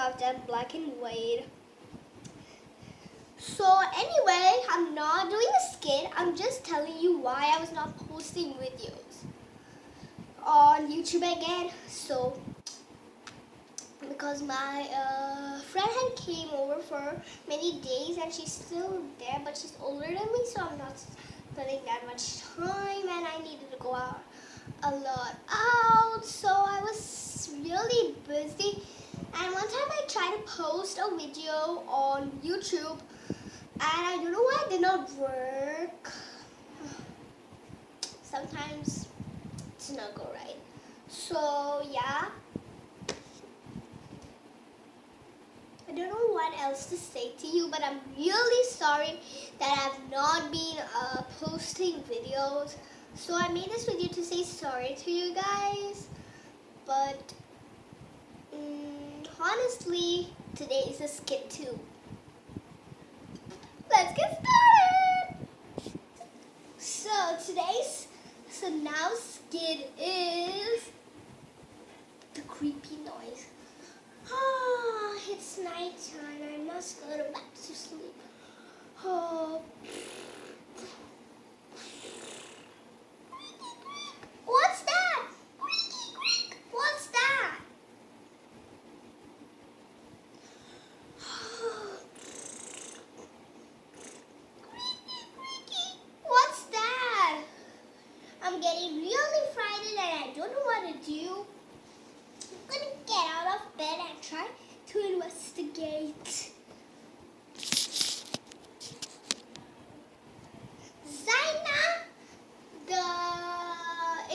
I've done black and white. So anyway, I'm not doing a skit. I'm just telling you why I was not posting videos on YouTube again. So because my friend had came over for many days and she's still there, but she's older than me, so I'm not spending that much time, and I needed to go out a lot out, so I was really busy. And one time I tried to post a video on YouTube and I don't know why it did not work. Sometimes it does not go right. So yeah, I don't know what else to say to you, but I'm really sorry that I've not been posting videos. So I made this video to say sorry to you guys, but honestly, today is a skit too. Let's get started! So now skit is the creepy noise. Ah, it's nighttime. I must go back to sleep. Oh. What's that? What's that? What's that? I'm getting really frightened and I don't know what to do. I'm gonna get out of bed and try to investigate. Zaina, the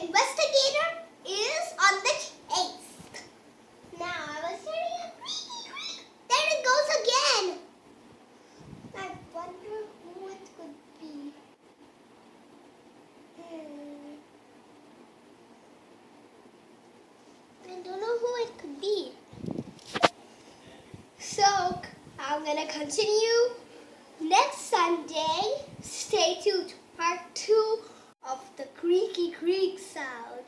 investigator, is on the case. Now I was hearing a creaky creak. There it goes again. I wonder who it could be. I don't know who it could be. So I'm gonna continue next Sunday. Stay tuned to part 2 of the creaky creak sound.